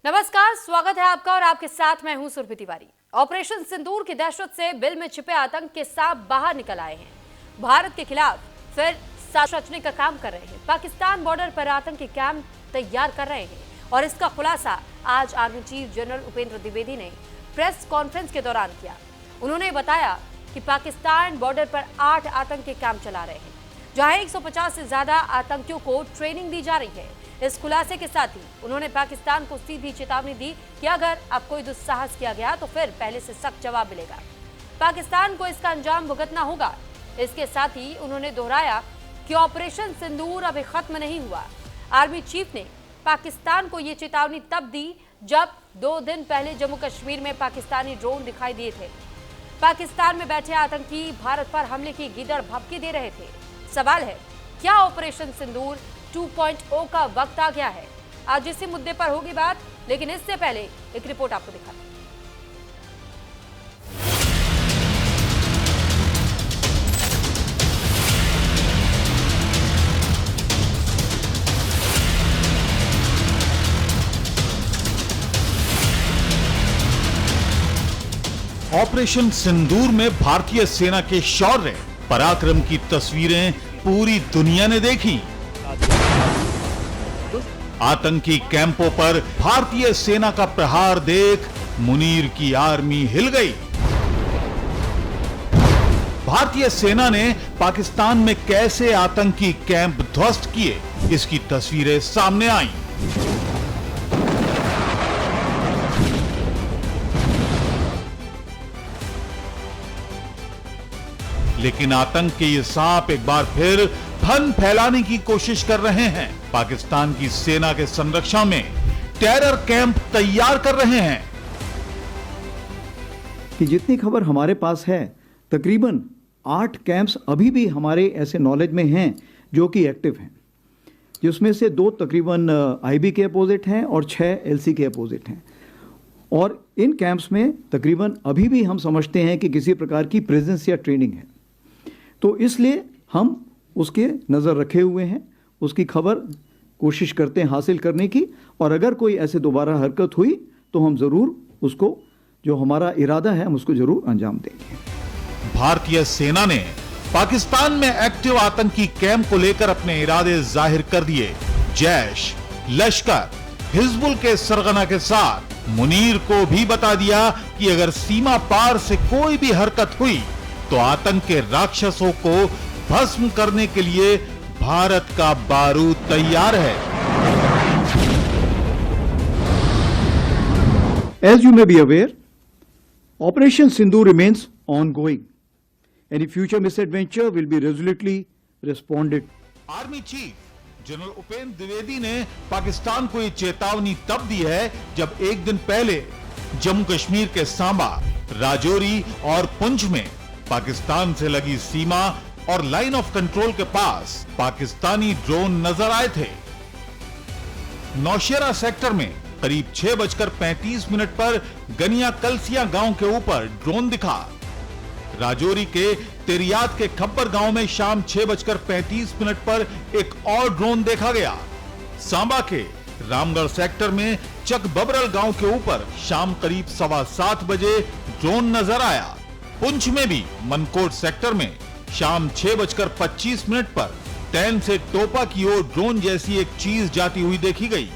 नमस्कार, स्वागत है आपका और आपके साथ मैं हूं सुरभि तिवारी। ऑपरेशन सिंदूर की दहशत से बिल में छिपे आतंक के सांप बाहर निकल आए हैं। भारत के खिलाफ फिर साजिश रचने का काम कर रहे हैं। पाकिस्तान बॉर्डर पर आतंकी कैंप तैयार कर रहे हैं और इसका खुलासा आज army chief general Upendra Dwivedi ने प्रेस कॉन्फ्रेंस के दौरान किया। उन्होंने बताया कि पाकिस्तान बॉर्डर पर 8 आतंकी कैंप चला रहे हैं, जहां 150 से ज्यादा आतंकियों को ट्रेनिंग दी जा रही है। इस खुलासे के साथ ही उन्होंने पाकिस्तान को सीधी चेतावनी दी कि अगर अब कोई दुस्साहस किया गया तो फिर पहले से सख्त जवाब मिलेगा। पाकिस्तान को इसका अंजाम भुगतना होगा। इसके साथ ही उन्होंने दोहराया कि ऑपरेशन सिंदूर अभी खत्म नहीं हुआ। आर्मी चीफ ने पाकिस्तान को ये चेतावनी तब दी जब 2 दिन पहले जम्मू कश्मीर में पाकिस्तानी ड्रोन दिखाई दिए थे। पाकिस्तान में बैठे आतंकी भारत पर हमले की गीदड़ भभकी दे रहे थे। सवाल है, क्या ऑपरेशन सिंदूर 2.0 का वक्त आ गया है? आज इसी मुद्दे पर होगी बात, लेकिन इससे पहले एक रिपोर्ट आपको दिखाते हैं। ऑपरेशन सिंदूर में भारतीय सेना के शौर्य पराक्रम की तस्वीरें पूरी दुनिया ने देखी। आतंकी कैंपों पर भारतीय सेना का प्रहार देख मुनीर की आर्मी हिल गई। भारतीय सेना ने पाकिस्तान में कैसे आतंकी कैंप ध्वस्त किए, इसकी तस्वीरें सामने आईं। लेकिन आतंक के ये सांप एक बार फिर धन फैलाने की कोशिश कर रहे हैं। पाकिस्तान की सेना के संरक्षण में टेरर कैंप तैयार कर रहे हैं। कि जितनी खबर हमारे पास है, तकरीबन 8 कैंप्स अभी भी हमारे ऐसे नॉलेज में हैं जो कि एक्टिव हैं, जिसमें से 2 तकरीबन आईबी के अपोजिट हैं और 6 एलसी के अपोजिट हैं। और इन कैंप्स में तकरीबन अभी भी हम समझते हैं कि किसी प्रकार की प्रेजेंस या ट्रेनिंग है, तो इसलिए हम उसके नज़र रखे हुए हैं, उसकी खबर कोशिश करते हैं हासिल करने की, और अगर कोई ऐसे दोबारा हरकत हुई तो हम ज़रूर उसको, जो हमारा इरादा है, हम उसको ज़रूर अंजाम देंगे। भारतीय सेना ने पाकिस्तान में एक्टिव आतंकी कैंप को लेकर अपने इरादे जाहिर कर दिए। जैश, लश्कर, हिजबुल के सरगना के साथ मुनीर को भी बता दिया कि अगर सीमा पार से कोई भी हरकत हुई तो आतंक के राक्षसों को भस्म करने के लिए भारत का बारूद तैयार है। As you may be aware, Operation Sindoor remains ongoing. Any future misadventure will be resolutely responded. Army chief general Upendra Dwivedi ने पाकिस्तान को ये चेतावनी तब दी है जब एक दिन पहले जम्मू कश्मीर के सांबा, राजौरी और पुंछ में पाकिस्तान से लगी सीमा और लाइन ऑफ कंट्रोल के पास पाकिस्तानी ड्रोन नजर आए थे। नौशेरा सेक्टर में करीब 6:35 पर गनिया कलसिया गांव के ऊपर ड्रोन दिखा। राजौरी के तेरियात के खब्बर गांव में शाम 6:35 पर एक और ड्रोन देखा गया। सांबा के रामगढ़ सेक्टर में चक बबरल गांव के ऊपर शाम करीब 7:15 बजे ड्रोन नजर आया। पुंछ में भी मनकोट सेक्टर में शाम 6:25 पर टैन से टोपा की ओर ड्रोन जैसी एक चीज जाती हुई देखी गई।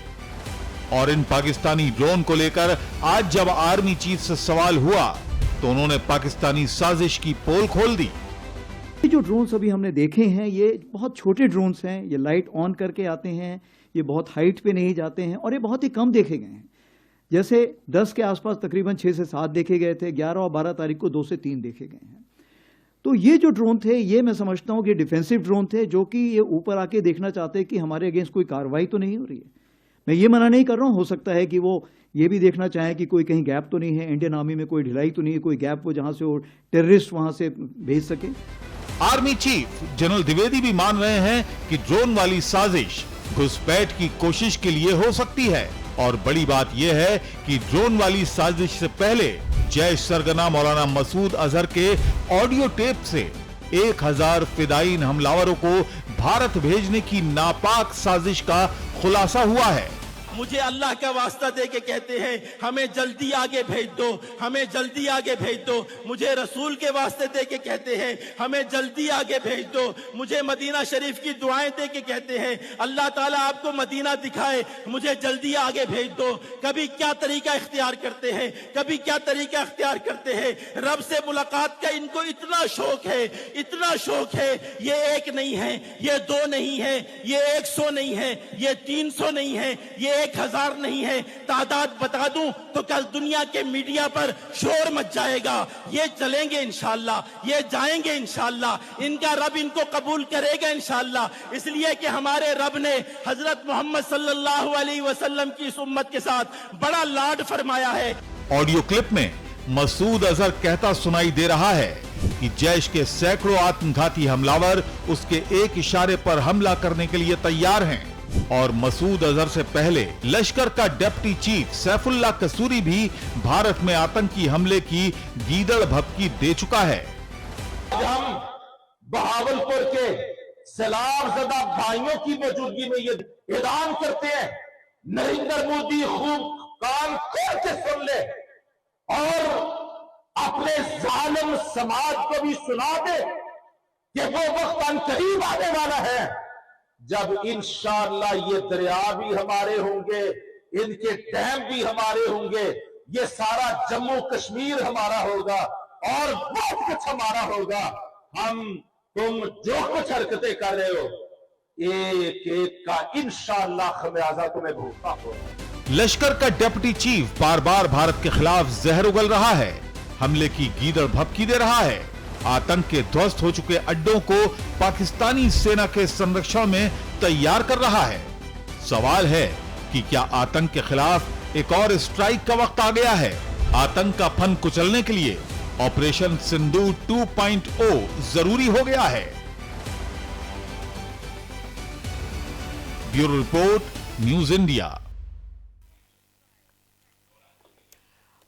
और इन पाकिस्तानी ड्रोन को लेकर आज जब आर्मी चीफ से सवाल हुआ तो उन्होंने पाकिस्तानी साजिश की पोल खोल दी। ये जो ड्रोन्स अभी हमने देखे हैं, ये बहुत छोटे ड्रोन्स हैं, ये लाइट ऑन करके आते हैं, ये बहुत हाइट पे नहीं जाते हैं और ये बहुत ही कम देखे गए हैं। जैसे 10 के आसपास तकरीबन 6 से 7 देखे गए थे, 11 और 12 तारीख को 2 से 3 देखे गए हैं। तो ये जो ड्रोन थे, ये मैं समझता हूँ कि डिफेंसिव ड्रोन थे, जो कि ये ऊपर आके देखना चाहते हैं कि हमारे अगेंस्ट कोई कार्रवाई तो नहीं हो रही है। मैं ये मना नहीं कर रहा हूँ, हो सकता है कि वो ये भी देखना चाहें कि कोई कहीं गैप तो नहीं है, इंडियन आर्मी में कोई ढिलाई तो नहीं है, कोई गैप हो जहाँ से वो टेररिस्ट वहाँ से भेज सके। आर्मी चीफ जनरल द्विवेदी भी मान रहे हैं कि ड्रोन वाली साजिश घुसपैठ की कोशिश के लिए हो सकती है। और बड़ी बात यह है कि ड्रोन वाली साजिश से पहले जैश सरगना मौलाना मसूद अजहर के ऑडियो टेप से 1000 फिदायीन हमलावरों को भारत भेजने की नापाक साजिश का खुलासा हुआ है। मुझे अल्लाह का वास्ता दे के कहते हैं हमें जल्दी आगे भेज दो, हमें जल्दी आगे भेज दो। मुझे रसूल के वास्ते दे के कहते हैं हमें जल्दी आगे भेज दो। मुझे मदीना शरीफ की दुआएं दे के कहते हैं अल्लाह ताला आपको मदीना दिखाए, मुझे जल्दी आगे भेज दो। कभी क्या तरीका इख्तियार करते हैं, कभी क्या तरीका इख्तियार करते हैं। रब से मुलाकात का इनको इतना शौक है, इतना शौक है। ये एक नहीं है, ये दो नहीं है, ये 100 नहीं है, ये 300 नहीं है, ये 1000 नहीं है। तादाद बता दूं तो कल दुनिया के मीडिया पर शोर मच जाएगा। ये चलेंगे इंशाअल्लाह, ये जाएंगे इंशाअल्लाह, इनका रब इनको कबूल करेगा इंशाअल्लाह। इसलिए कि हमारे रब ने हजरत मोहम्मद सल्लल्लाहु अलैहि वसल्लम की इस उम्मत के साथ बड़ा लाड फरमाया है। ऑडियो क्लिप में मसूद अजहर कहता सुनाई दे रहा है कि जैश के सैकड़ों आत्मघाती हमलावर उसके एक इशारे पर हमला करने के लिए तैयार हैं और मसूद अजहर से पहले लश्कर का डिप्टी चीफ सैफुल्लाह कसूरी भी भारत में आतंकी हमले की गीदड़ भभकी दे चुका है। हम बहावलपुर के सैलाबज़दा भाइयों की मौजूदगी में ये ऐलान करते हैं, नरेंद्र मोदी खूब कान खोल के सुन ले और अपने जालिम समाज को भी सुना दे कि वो वक्त अनकरीब आने वाला है जब इंशाअल्लाह ये दरिया भी हमारे होंगे, इनके डैम भी हमारे होंगे, ये सारा जम्मू कश्मीर हमारा होगा और बहुत कुछ हमारा होगा। हम तुम जो कुछ हरकतें कर रहे हो एक एक का इंशाअल्लाह खमियाजा तुम्हें भुगतना होगा। लश्कर का डिप्टी चीफ बार बार भारत के खिलाफ जहर उगल रहा है, हमले की गीदड़ भभकी दे रहा है, आतंक के ध्वस्त हो चुके अड्डों को पाकिस्तानी सेना के संरक्षण में तैयार कर रहा है। सवाल है कि क्या आतंक के खिलाफ एक और स्ट्राइक का वक्त आ गया है? आतंक का फन कुचलने के लिए ऑपरेशन सिंदूर 2.0 जरूरी हो गया है। Bureau report, news India.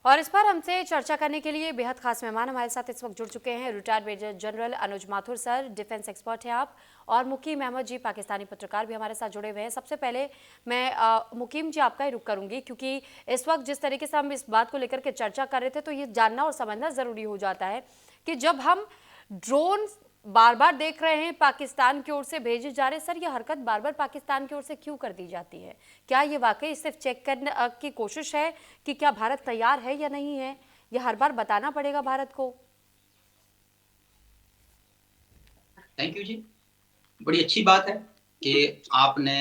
और इस पर हमसे चर्चा करने के लिए बेहद खास मेहमान हमारे साथ इस वक्त जुड़ चुके हैं। रिटायर्ड मेजर जनरल अनुज माथुर सर, डिफेंस एक्सपर्ट हैं आप, और मुकीम अहमद जी, पाकिस्तानी पत्रकार भी हमारे साथ जुड़े हुए हैं। सबसे पहले मैं मुकीम जी आपका ही रुख करूंगी, क्योंकि इस वक्त जिस तरीके से हम इस बात को लेकर के चर्चा कर रहे थे तो ये जानना और समझना ज़रूरी हो जाता है कि जब हम ड्रोन बार बार देख रहे हैं पाकिस्तान की ओर से भेजे जा रहे, सर ये हरकत बार बार पाकिस्तान की ओर से क्यों कर दी जाती है? क्या ये वाकई सिर्फ चेक करने की कोशिश है कि क्या भारत तैयार है या नहीं है? ये हर बार बताना पड़ेगा भारत को? थैंक यू जी, बड़ी अच्छी बात है कि आपने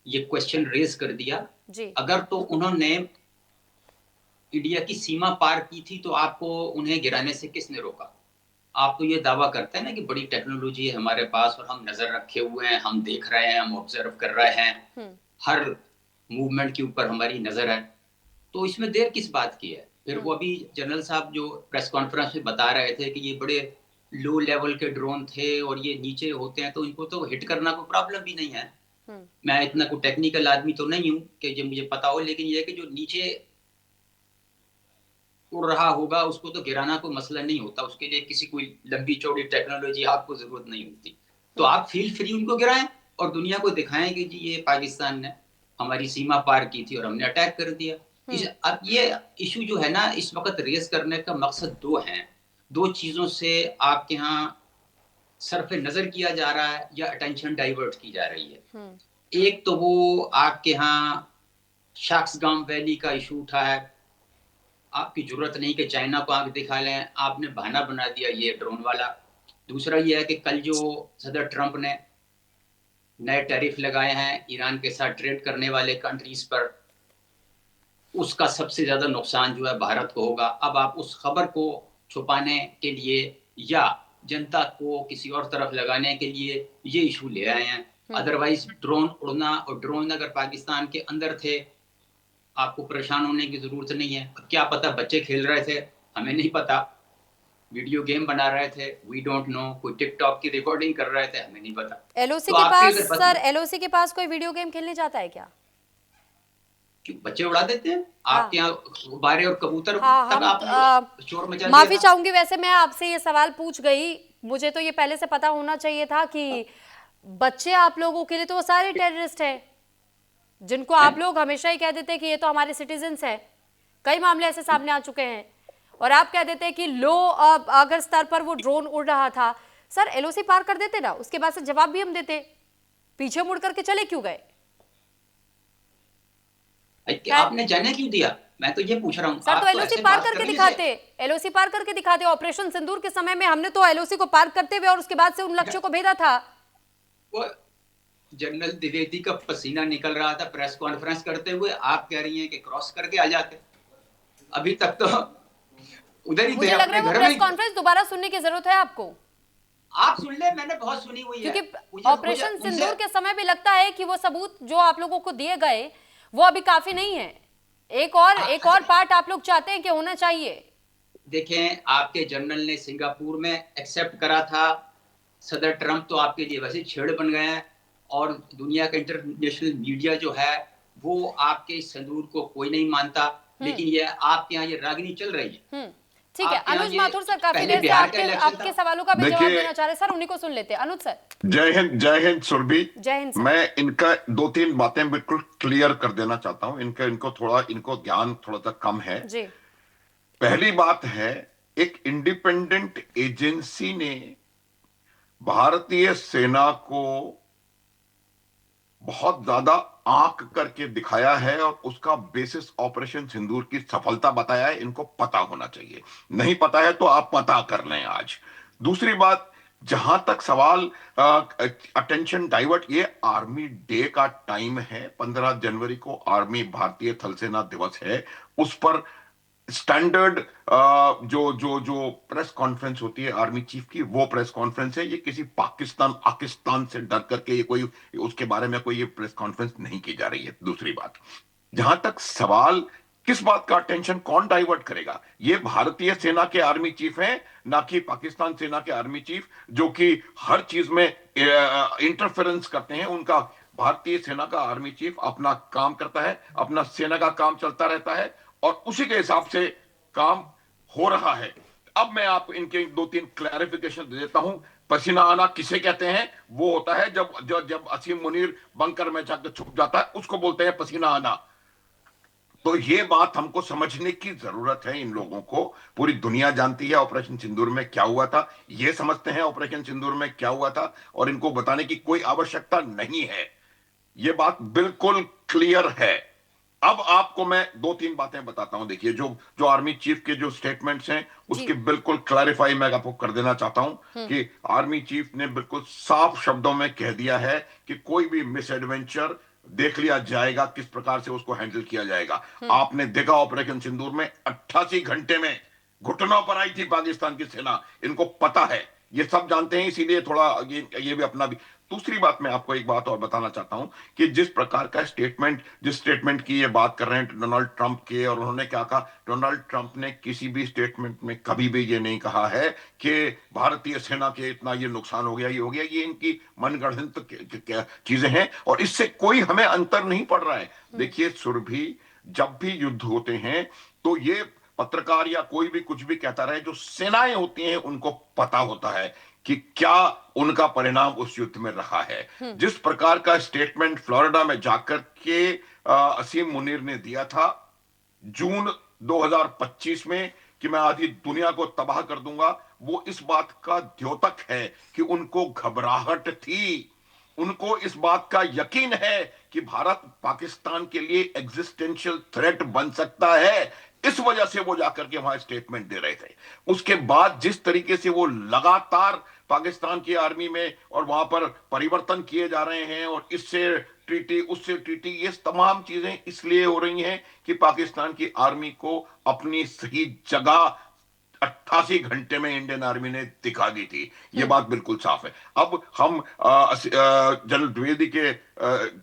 ये क्वेश्चन रेज कर दिया जी। अगर तो उन्होंने इंडिया की सीमा पार की थी तो आपको उन्हें गिराने से किसने रोका? आप तो ये दावा करते हैं ना कि बड़ी टेक्नोलॉजी है हमारे पास और हम नजर रखे हुए हैं, हम देख रहे हैं, हम ऑब्जर्व कर रहे हैं, हर मूवमेंट के ऊपर हमारी नजर है, तो इसमें देर किस बात की है? फिर वो अभी जनरल साहब जो प्रेस कॉन्फ्रेंस में बता रहे थे कि ये बड़े लो लेवल के ड्रोन थे और ये नीचे होते हैं तो इनको तो हिट करना कोई प्रॉब्लम भी नहीं है। मैं इतना कोई टेक्निकल आदमी तो नहीं हूँ कि जो मुझे पता हो, लेकिन ये कि जो नीचे उड़ रहा होगा उसको तो गिराना कोई मसला नहीं होता, उसके लिए किसी कोई लंबी चौड़ी टेक्नोलॉजी आपको जरूरत नहीं होती। तो आप फील फ्री उनको गिराएं और दुनिया को दिखाएं कि जी ये पाकिस्तान ने हमारी सीमा पार की थी और हमने अटैक कर दिया। अब ये इशू जो है ना इस वक्त रेस करने का मकसद दो हैं, दो चीजों से आपके यहाँ सरफे नजर किया जा रहा है या अटेंशन डाइवर्ट की जा रही है। एक तो वो आपके यहाँ शाक्सगाम वैली का इशू उठा है, आपकी जरूरत नहीं कि चाइना को आंख दिखा लें, आपने बहाना बना दिया ये ड्रोन वाला। दूसरा ये है कि कल जो सदर ट्रंप ने नए टैरिफ लगाए हैं ईरान के साथ ट्रेड करने वाले कंट्रीज पर, उसका सबसे ज्यादा नुकसान जो है भारत को होगा। अब आप उस खबर को छुपाने के लिए या जनता को किसी और तरफ लगाने के लिए ये इशू ले आए हैं। अदरवाइज ड्रोन उड़ना और ड्रोन अगर पाकिस्तान के अंदर थे आपको परेशान होने की जरूरत नहीं है। क्या पता बच्चे खेल रहे थे, हमें नहीं पता, वीडियो गेम बना रहे थे, वी डोंट नो, कोई टिकटॉक की रिकॉर्डिंग कर रहे थे, हमें नहीं पता। एलओसी के पास सर, एलओसी के पास कोई वीडियो गेम खेलने जाता है क्या? क्यों बच्चे उड़ा देते हैं? आपके यहाँ गुब्बारे और कबूतर तक आप शोर मचा दिया। माफी चाहूंगी, वैसे मैं आपसे ये सवाल पूछ गई, मुझे तो ये पहले से पता होना चाहिए था कि बच्चे आप लोगों के लिए तो वो सारे टेररिस्ट हैं। जिनको आप लोग हमेशा ही कह देते हैं कि ये तो हमारे सिटीजन्स हैं। कई मामले ऐसे सामने आ चुके हैं और आप कह देते हैं कि लो अगर स्तर पर वो ड्रोन उड़ रहा था, सर एलओसी पार कर देते ना, उसके बाद से जवाब भी हम देते, पीछे मुड़ करके चले क्यों गए? आपने जाने क्यों दिया, मैं तो ये पूछ रहा हूँ। सर तो एलओसी पार करके दिखाते, एलओसी पार करके दिखाते। ऑपरेशन सिंदूर के समय में हमने तो एलओसी को पार करते हुए और उसके बाद से उन लक्ष्यों को भेजा था। वो जनरल द्विवेदी का पसीना निकल रहा था प्रेस कॉन्फ्रेंस करते हुए, आप कह रही हैं कि क्रॉस करके आ जाते। अभी तक तो उधर ही थे, मुझे लग रहा है वो प्रेस कॉन्फ्रेंस दोबारा सुनने की जरूरत है आपको। आप सुन ले, मैंने बहुत सुनी हुई है। क्योंकि ऑपरेशन सिंदूर के समय भी लगता है कि वो सबूत जो आप लोगों को दिए गए वो अभी काफी नहीं है। एक और पार्ट आप लोग चाहते हैं कि होना चाहिए। देखें, आपके जनरल ने सिंगापुर में एक्सेप्ट करा था, सदर ट्रंप तो आपके लिए वैसे छेड़ बन गए हैं, और दुनिया का इंटरनेशनल मीडिया जो है वो आपके सिंदूर को कोई नहीं मानता। लेकिन ये आपके यहाँ ये रागनी चल रही है। ठीक है, अनुज माथुर सर काफी देर से आपके सवालों का भी जवाब देना चाह रहे हैं। सर उन्हीं को सुन लेते हैं। अनुज सर। जय हिंद सुरभि। जय हिंद। मैं इनका 2-3 बातें बिल्कुल क्लियर कर देना चाहता हूं। इनको ज्ञान थोड़ा सा कम है जी। पहली बात है, एक इंडिपेंडेंट एजेंसी ने भारतीय सेना को बहुत ज्यादा आंक करके दिखाया है और उसका बेसिस ऑपरेशन सिंदूर की सफलता बताया है। इनको पता होना चाहिए, नहीं पता है तो आप पता कर लें आज। दूसरी बात, जहां तक सवाल अटेंशन डाइवर्ट, ये आर्मी डे का टाइम है। 15 जनवरी को आर्मी भारतीय थल सेना दिवस है, उस पर स्टैंडर्ड जो प्रेस कॉन्फ्रेंस होती है आर्मी चीफ की, वो प्रेस कॉन्फ्रेंस है। ये किसी पाकिस्तान से डर करके ये कोई उसके बारे में कोई ये प्रेस कॉन्फ्रेंस नहीं की जा रही है। दूसरी बात, जहां तक सवाल किस बात का अटेंशन कौन डाइवर्ट करेगा, ये भारतीय सेना के आर्मी चीफ हैं, ना कि पाकिस्तान सेना के आर्मी चीफ, जो कि हर चीज में इंटरफेरेंस करते हैं। उनका भारतीय सेना का आर्मी चीफ अपना काम करता है, अपना सेना का काम चलता रहता है और उसी के हिसाब से काम हो रहा है। अब मैं आपको इनके 2-3 क्लैरिफिकेशन दे देता हूं। पसीना आना किसे कहते हैं? वो होता है जब असीम मुनीर बंकर में जाकर छुप जाता है, उसको बोलते हैं पसीना आना। तो ये बात हमको समझने की जरूरत है। इन लोगों को पूरी दुनिया जानती है ऑपरेशन सिंदूर में क्या हुआ था, ये समझते हैं ऑपरेशन सिंदूर में क्या हुआ था, और इनको बताने की कोई आवश्यकता नहीं है। ये बात बिल्कुल क्लियर है। अब आपको मैं 2-3 बातें बताता हूं। देखिए, जो आर्मी चीफ के जो स्टेटमेंट्स हैं उसके बिल्कुल क्लैरिफाई मैं आपको कर देना चाहता हूं कि आर्मी चीफ ने बिल्कुल साफ शब्दों में कह दिया है कि कोई भी मिस एडवेंचर देख लिया जाएगा, किस प्रकार से उसको हैंडल किया जाएगा। आपने देखा ऑपरेशन सिंदूर में 88 घंटे में घुटनों पर आई थी पाकिस्तान की सेना। इनको पता है, ये सब जानते हैं, इसीलिए थोड़ा ये भी अपना भी। दूसरी बात, मैं आपको एक बात और बताना चाहता हूं कि जिस प्रकार का जिस स्टेटमेंट की ये बात कर रहे हैं डोनाल्ड ट्रंप के, और उन्होंने क्या कहा, डोनाल्ड ट्रंप ने किसी भी स्टेटमेंट में कभी भी ये नहीं कहा है कि भारतीय सेना के इतना ये नुकसान हो गया, ये हो गया। ये इनकी मनगढ़ंत चीजें हैं और इससे कोई हमें अंतर नहीं पड़ रहा है। देखिए सुरभि, जब भी युद्ध होते हैं तो ये पत्रकार या कोई भी कुछ भी कहता रहे, जो सेनाएं होती हैं उनको पता होता है कि क्या उनका परिणाम उस युद्ध में रहा है। जिस प्रकार का स्टेटमेंट फ्लोरिडा में जाकर के असीम मुनीर ने दिया था जून 2025 में कि मैं आधी दुनिया को तबाह कर दूंगा, वो इस बात का द्योतक है कि उनको घबराहट थी। उनको इस बात का यकीन है कि भारत पाकिस्तान के लिए एग्जिस्टेंशियल थ्रेट बन सकता है। इस वजह से वो जाकर के वहां स्टेटमेंट दे रहे थे। उसके बाद जिस तरीके से वो लगातार पाकिस्तान की आर्मी में और वहां पर परिवर्तन किए जा रहे हैं, और इससे ट्रीटी उससे ट्रीटी, ये तमाम चीजें इसलिए हो रही हैं कि पाकिस्तान की आर्मी को अपनी सही जगह 88 घंटे में इंडियन आर्मी ने दिखा दी थी। ये बात बिल्कुल साफ है। अब हम जनरल द्विवेदी के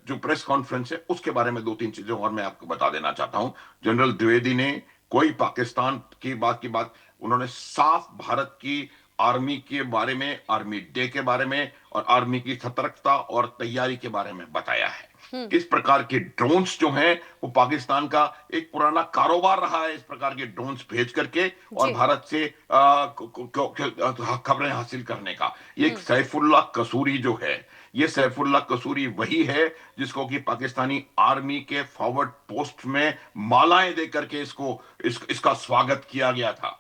जो प्रेस कॉन्फ्रेंस है उसके बारे में 2-3 चीजें और मैं आपको बता देना चाहता हूं। जनरल द्विवेदी ने कोई पाकिस्तान की बात उन्होंने साफ भारत की आर्मी के बारे में, आर्मी डे के बारे में और आर्मी की सतर्कता और तैयारी के बारे में बताया है। इस प्रकार के ड्रोन्स जो हैं वो पाकिस्तान का एक पुराना कारोबार रहा है, इस प्रकार के ड्रोन्स भेज करके और भारत से खबरें हासिल करने का। ये सैफुल्लाह कसूरी जो है, ये सैफुल्लाह कसूरी वही है जिसको कि पाकिस्तानी आर्मी के फॉरवर्ड पोस्ट में मालाएं देकर के इसका स्वागत किया गया था।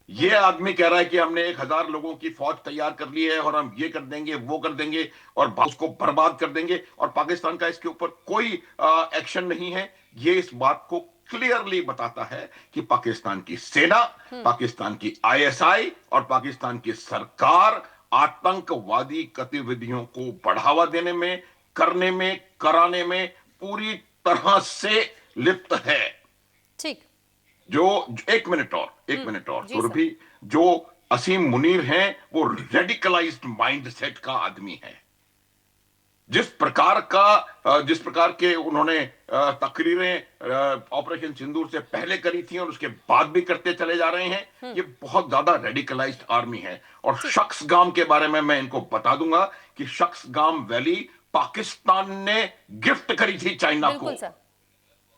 ये आदमी कह रहा है कि हमने 1000 लोगों की फौज तैयार कर ली है और हम ये कर देंगे, वो कर देंगे और उसको बर्बाद कर देंगे, और पाकिस्तान का इसके ऊपर कोई एक्शन नहीं है। ये इस बात को क्लियरली बताता है कि पाकिस्तान की सेना, पाकिस्तान की ISI और पाकिस्तान की सरकार आतंकवादी गतिविधियों को बढ़ावा देने में, करने में, कराने में पूरी तरह से लिप्त है। ठीक। जो एक मिनट और जी सुरभि, जो असीम मुनीर हैं वो रेडिकलाइज्ड माइंडसेट का आदमी है। जिस प्रकार के उन्होंने तकरीरें ऑपरेशन सिंदूर से पहले करी थी और उसके बाद भी करते चले जा रहे हैं, ये बहुत ज्यादा रेडिकलाइज्ड आर्मी है। और शख्सगाम के बारे में मैं इनको बता दूंगा कि शख्सगाम वैली पाकिस्तान ने गिफ्ट करी थी चाइना को।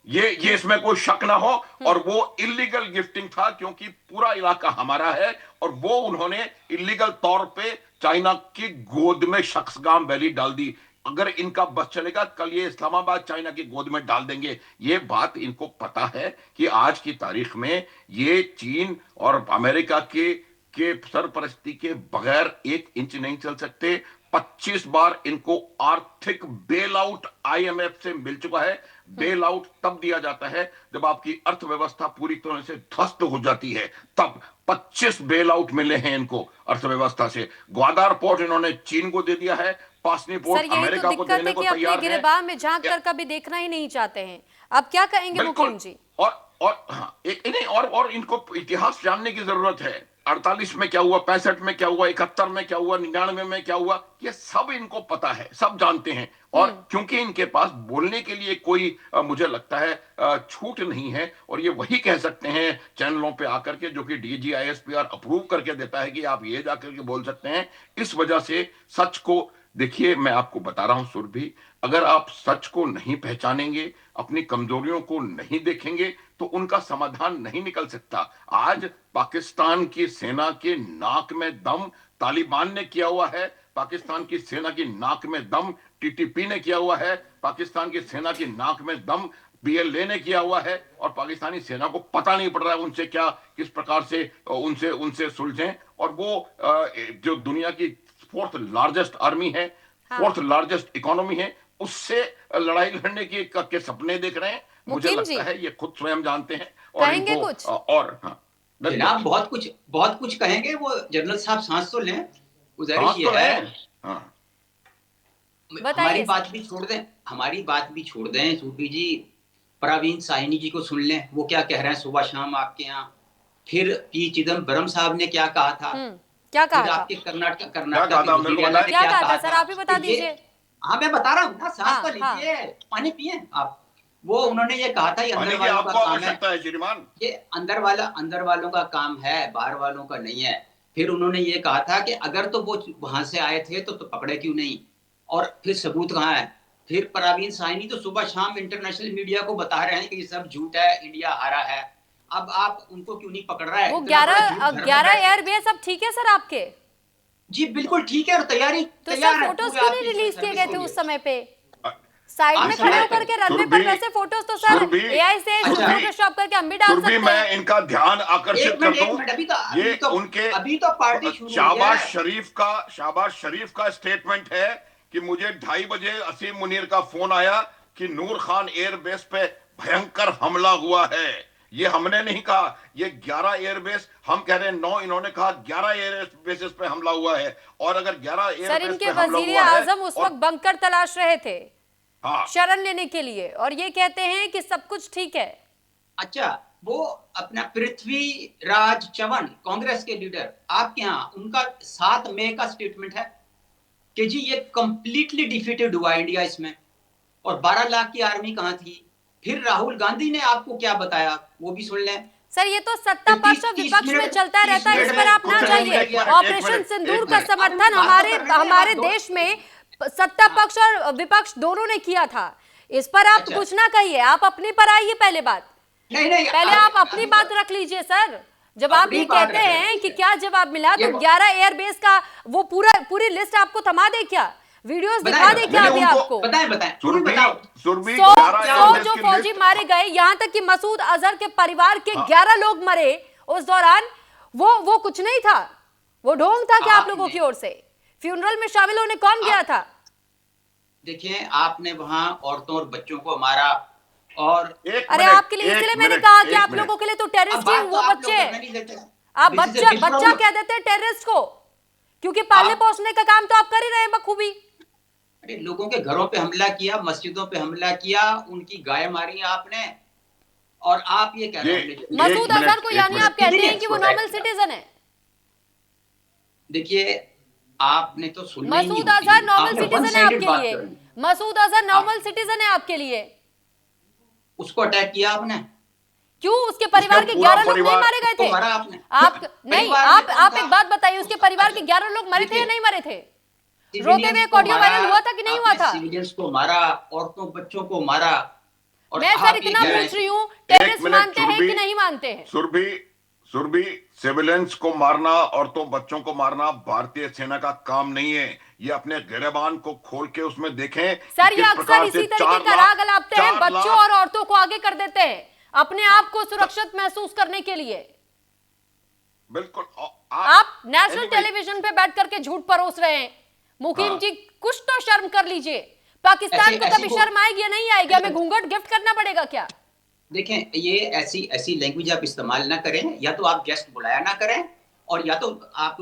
ये इसमें कोई शक ना हो, और वो इलीगल गिफ्टिंग था क्योंकि पूरा इलाका हमारा है, और वो उन्होंने इलीगल तौर पे चाइना की गोद में शख्सगाम वैली डाल दी। अगर इनका बस चलेगा कल ये इस्लामाबाद चाइना की गोद में डाल देंगे। ये बात इनको पता है कि आज की तारीख में ये चीन और अमेरिका के सरपरस्ती के बगैर 1 इंच नहीं चल सकते। 25 बार इनको आर्थिक बेल आउट IMF से मिल चुका है। बेल आउट तब दिया जाता है जब आपकी अर्थव्यवस्था पूरी तरह से ध्वस्त हो जाती है, तब 25 बेल आउट मिले हैं इनको अर्थव्यवस्था से। ग्वादार पोर्ट इन्होंने चीन को दे दिया है, पासनी पोर्ट अमेरिका को देने को तैयार है। गिरबान में झांक कर कभी देखना ही नहीं चाहते हैं। अब क्या कहेंगे मुकीम जी? और इनको इतिहास जानने की जरूरत है। 48 में क्या हुआ, 65 में क्या हुआ, 71 में क्या हुआ, 99 में क्या हुआ, ये सब इनको पता है, सब जानते हैं। और क्योंकि इनके पास बोलने के लिए कोई मुझे लगता है छूट नहीं है, और ये वही कह सकते हैं चैनलों पे आकर के, जो कि DG ISPR अप्रूव करके देता है कि आप ये जाकर के बोल सकते हैं। इस वजह से सच को देखिए, मैं आपको बता रहा हूं सुरभि, अगर आप सच को नहीं पहचानेंगे, अपनी कमजोरियों को नहीं देखेंगे, तो उनका समाधान नहीं निकल सकता। आज पाकिस्तान की सेना के नाक में दम तालिबान ने किया हुआ है, पाकिस्तान की सेना की नाक में दम TTP ने किया हुआ है, पाकिस्तान की सेना की नाक में दम PLA ने किया हुआ है, और पाकिस्तानी सेना को पता नहीं पड़ रहा है उनसे क्या, किस प्रकार से उनसे सुलझें। और वो जो दुनिया की 4th लार्जेस्ट आर्मी है, 4th लार्जेस्ट इकोनॉमी है, उससे लड़ाई लड़ने के सपने देख रहे हैं। मुझे लगता है ये खुद स्वयं जानते हैं। और कहेंगे कुछ और जनाब बहुत कुछ कहेंगे। वो जनरल साहब सांस तो लें, गुजारिश ये है। हमारी बात भी छोड़ दें सूफी जी, परवीन साहिनी जी को सुन लें, वो क्या कह रहे हैं सुबह शाम आपके यहाँ। फिर P चिदम्बरम साहब ने क्या कहा था, क्या कहा था? आपके कर्नाटक क्या कहा था सर, आप ही बता दीजिए। हाँ, मैं बता रहा हूँ ना, सांस तो लीजिए, पानी पिए आप। वो उन्होंने ये कहा था, ये अंदर वालों का काम है, ये अंदर वालों का काम है, बाहर वालों का नहीं है। फिर उन्होंने ये कहा था कि अगर तो वो वहां से आए थे तो पकड़े क्यों नहीं, और फिर सबूत कहाँ है। फिर परवीन साहिनी तो सुबह शाम इंटरनेशनल मीडिया को बता रहे हैं कि ये सब झूठ है, इंडिया हारा है। अब आप उनको क्यों नहीं पकड़ रहा है? वो 11 एयरबेस अब ठीक है सर आपके? जी बिल्कुल ठीक है, और तैयारी तो सर फोटोज क्यों नहीं रिलीज किए गए थे उस समय पे? साइड में खड़े होकर के रनवे पर वैसे फोटोज तो सर AI से फोटोशॉप करके हम भी डाल सकते हैं। मैं इनका ध्यान आकर्षित कर दूं, ये उनके अभी तो पार्टी शुरू शहबाज शरीफ का स्टेटमेंट है कि मुझे 2:30 बजे असीम मुनीर का फोन आया कि नूर खान एयरबेस पे भयंकर हमला हुआ है। ये हमने नहीं कहा, ये 11 एयरबेस, हम कह रहे हैं 9, इन्होंने कहा 11 एयरबेसेस पे हमला हुआ है। और अगर 11 एयरबेस पे हमला हुआ है, वजीर आजम उस वक्त बंकर तलाश रहे थे हाँ, शरण लेने के लिए, और ये कहते हैं कि सब कुछ ठीक है। अच्छा, वो अपना पृथ्वीराज चव्हाण कांग्रेस के लीडर आपके यहाँ, उनका 7 मई का स्टेटमेंट है कि जी ये कंप्लीटली डिफीटेड हुआ इंडिया इसमें, और 12 लाख की आर्मी कहाँ थी। फिर राहुल गांधी ने आपको क्या बताया, वो भी सुन लें। सर ये तो सत्ता पक्ष और विपक्ष में चलता रहता है, इस पर आप ना जाइए। ऑपरेशन सिंदूर का समर्थन हमारे देश में सत्ता पक्ष और विपक्ष दोनों ने किया था। इस पर आप कुछ ना कहिए, आप अपनी पर आइए। पहले पहले आप अपनी बात रख लीजिए सर। जब आप ये कहते हैं कि क्या जवाब मिला, तो 11 एयरबेस का वो पूरी लिस्ट आपको थमा दे क्या? वीडियोस बताएं, दिखा दे क्या मैंने अभी उनको- आपको? बताएं सुरभि बताओ। सुरभि 100 11 जो की फौजी लिस्ट- मारे गए, यहाँ तक कि मसूद अजहर के परिवार के हाँ। 11 लोग मरे उस दौरान, वो कुछ नहीं था, वो ढोंग था क्या आप लोगों की ओर से? फ्यूनरल में शामिल होने कौन गया था? देखिए, आपने वहां औरतों और बच्चों को मारा, और अरे आपके लिए, इसलिए मैंने कहा कि आप लोगों के लिए तो टेररिस्ट ही वो बच्चे हैं। आप बच्चा कह देते हैं टेररिस्ट को, क्योंकि पालने पोसने का काम तो आप कर ही रहे हैं बखूबी। अरे लोगों के घरों पे हमला किया, मस्जिदों पे हमला किया, उनकी गाय मारी आपने, और आप ये कह रहे हैं मसूद अजहर को यानी आप कहते हैं कि वो नॉर्मल सिटीजन है? देखिए, आपने तो सुना ही नहीं मसूद होती। अजहर नॉर्मल आपने सिटीजन है one-sided आपके बात लिए? कर दी। मसूद अजहर नॉर्मल सिटीजन है आपके लिए? उसको अटैक किया आपने, क्यों? उसके परिवार के पूरा 11 लोग नहीं परिवार मारे गए उसको थे? मारा आपने। आप नहीं, परिवार आप में आप कौन एक था? बात बताइए, उसके परिवार के 11 लोग मरे थे या नहीं मरे थे? रोते हुए सिविलियंस एक को ऑडियो मारा, वायरल हुआ था कि नहीं हुआ आपने था? सिविलियंस को मारा, औरतों बच्चों को मारा। और मैं आप सर ये इतना कह रहे पूछ हैं- रही हूँ, एक टेररिस्ट मिनट, मानते हैं सुरभि, कि नहीं मानते हैं? सुरभि सिविलियंस को मारना, औरतों बच्चों को मारना भारतीय सेना का काम नहीं है। ये अपने गिरेबान को खोल के उसमें देखें। सर ये किस अक्सर प्रकार इसी से तरीके 4 का लाख- राग अलापते हैं, 4 बच्चों लाख- और औरतों को आगे कर देते हैं अपने आप को सुरक्षित महसूस करने के लिए। बिल्कुल। आप नेशनल Anyway, टेलीविजन पे बैठ करके झूठ परोस रहे हैं। मुकीम हाँ। जी, कुछ तो शर्म कर लीजिए। पाकिस्तान ऐसी- को ऐसी कभी को- शर्म आएगी या नहीं आएगी? हमें घूंघट गिफ्ट करना पड़ेगा क्या? देखें, ये ऐसी लैंग्वेज आप इस्तेमाल ना करें, या तो आप गेस्ट बुलाया ना करें, और या तो आप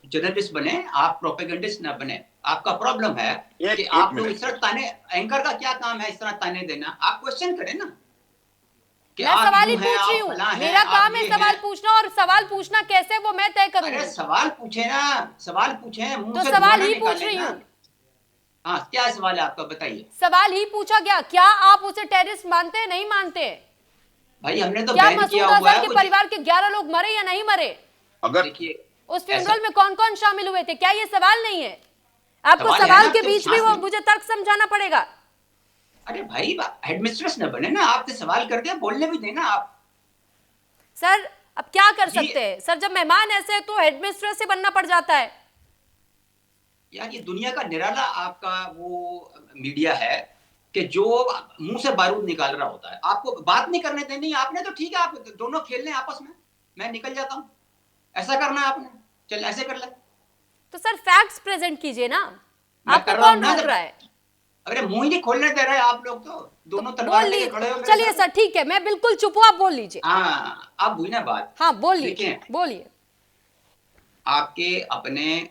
जर्नलिस्ट बने, आप प्रोपेगेंडिस्ट ना बने। आपका प्रॉब्लम है कि एक आप लोग मिनट। इस तरह ताने, एंकर का क्या काम है इस तरह ताने देना? आप क्वेश्चन करें ना कि मैं आप सवाल ही यूं हैं, पूछ रही आप हूँ, फलां हैं, मेरा आप काम है ये सवाल हैं। पूछना, और सवाल पूछना कैसे वो मैं तय करूंगी। अरे सवाल पूछे ना, सवाल पूछे, मुंह तो से सवाल धुआं ही ना पूछ निकालें रही ना। हूँ। हाँ, क्या सवाल है आपका, बताइए। सवाल ही पूछा गया, क्या आप उसे टेररिस्ट मानते हैं, नहीं मानते हैं? भाई हमने तो क्या बैन मसूद किया हुआ अजहर है के कुछ। परिवार के 11 लोग मरे या नहीं मरे? अगर देखिए, उस ऐसा- फ्यूनरल में कौन कौन शामिल हुए थे? क्या ये सवाल नहीं है? आपको सवाल है सवाल ना, के तो बीच भी वो शामिल- मुझे तर्क समझाना पड़ेगा। अरे भाई, हेडमिस्ट्रेस न बने ना, आपसे सवाल करके बोलने भी देना आप। सर अब क्या कर ये- सकते हैं सर, जब मेहमान ऐसे है तो हेडमिस्ट्रेस से बनना पड़ जाता है। यार ये दुनिया का निराला आपका वो मीडिया है कि जो मुंह से बारूद निकाल रहा होता है। आपको बात नहीं करने देनी आपने, तो ठीक है, आप दोनों खेल लें आपस में, मैं निकल जाता हूं। ऐसा करना है आपने, चल ऐसे कर ले। तो सर फैक्ट्स प्रेजेंट कीजिए ना, मैं आपको कर रहा कौन हूं ना, रोक रहा है? अरे मुंह ही नहीं खोलने दे रहे आप लोग, तो दोनों बोल तलवार लेके लीजिए, खड़े हो मेरे चलिए साथ। सर ठीक है, मैं बिल्कुल चुप हूं, आप बोल लीजिए। हाँ, अब हुई ना बात। हाँ बोलिए, देखिए, बोलिए। आपके अपने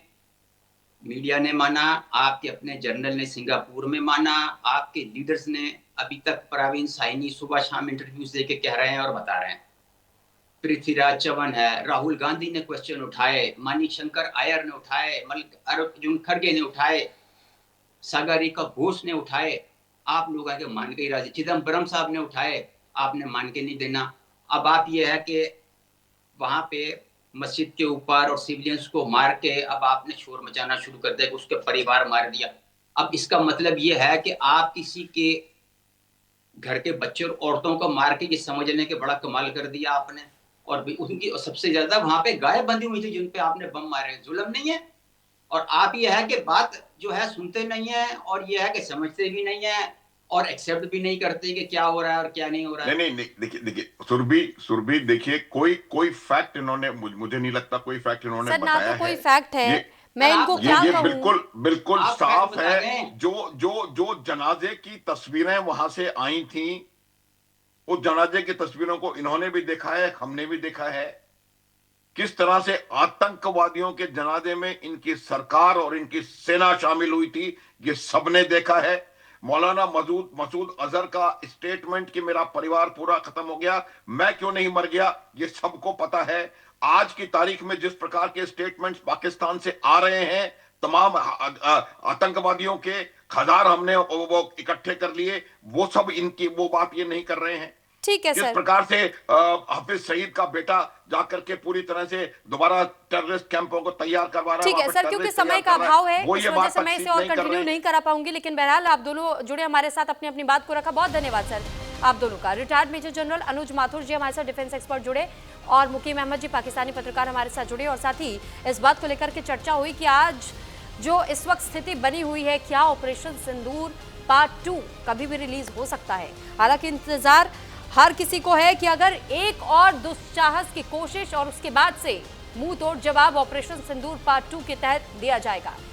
मीडिया ने माना, आपके अपने जर्नल ने सिंगापुर में माना, आपके लीडर्स ने अभी तक प्रवीण साइनी सुबह शाम इंटरव्यूज देके कह रहे हैं और बता रहे हैं। पृथ्वीराज चौहान है, राहुल गांधी ने क्वेश्चन उठाए, मानिक शंकर आयर ने उठाए, मल्लिकार्जुन खड़गे ने उठाए, सागरिका घोष ने उठाए, आप लोग आके मान के ही राजी। चिदम्बरम साहब ने उठाए, आपने मान के नहीं देना। अब आप ये है कि वहां पे मस्जिद के ऊपर और सिविलियंस को मार के अब आपने शोर मचाना शुरू कर दिया कि उसके परिवार मार दिया। अब इसका मतलब ये है कि आप किसी के घर के बच्चे और औरतों को मार के ये समझ लेने के बड़ा कमाल कर दिया आपने। और भी उनकी सबसे ज्यादा वहां पे गाय बंधी हुई थी जिन पे आपने बम मारे। जुल्म नहीं है? और आप ये है कि बात जो है सुनते नहीं है, और ये है कि समझते भी नहीं है, और एक्सेप्ट भी नहीं करते कि क्या हो रहा है और क्या नहीं हो रहा है। नहीं, देखिए सुरभि देखिए, कोई फैक्ट इन्होंने, मुझे नहीं लगता कोई फैक्ट इन्होंने सर ना बताया तो कोई है। फैक्ट है, मैं इनको क्या ये कहूं? बिल्कुल आप साफ फैक्ट बता है। दें। जो जनाजे की तस्वीरें वहां से आई थी, उस जनाजे की तस्वीरों को इन्होंने भी देखा है, हमने भी देखा है। किस तरह से आतंकवादियों के जनाजे में इनकी सरकार और इनकी सेना शामिल हुई थी, ये सबने देखा है। मौलाना मसूद अजहर का स्टेटमेंट कि मेरा परिवार पूरा खत्म हो गया, मैं क्यों नहीं मर गया, ये सबको पता है। आज की तारीख में जिस प्रकार के स्टेटमेंट्स पाकिस्तान से आ रहे हैं, तमाम आतंकवादियों के खदार हमने वो इकट्ठे कर लिए, वो सब इनकी वो बात ये नहीं कर रहे हैं। ठीक है किस सर, प्रकार से हाफिज सईद का बेटा जाकर के पूरी तरह से दोबारा टेररिस्ट कैंपों को तैयार करवा रहा है। ठीक है वहाँ पे सर, क्योंकि टेररिस्ट समय तैयार का कर रहा अभाव है, वो इस ये वजह बात से मैं तक इसे और नहीं कर कंटिन्यू रहे नहीं करा पाऊंगी। लेकिन बहरहाल आप दोनों जुड़े हमारे साथ, अपनी बात को रखा, बहुत धन्यवाद सर आप दोनों का। रिटायर्ड मेजर जनरल अनुज माथुर जी हमारे साथ डिफेंस एक्सपर्ट जुड़े, और मुकीम अहमद जी पाकिस्तानी पत्रकार हमारे साथ जुड़े, और साथ ही इस बात को लेकर के चर्चा हुई कि आज जो इस वक्त स्थिति बनी हुई है, क्या ऑपरेशन सिंदूर पार्ट 2 कभी भी रिलीज हो सकता है? हालांकि इंतजार हर किसी को है कि अगर एक और दुस्साहस की कोशिश और उसके बाद से मुंह तोड़ जवाब ऑपरेशन सिंदूर पार्ट 2 के तहत दिया जाएगा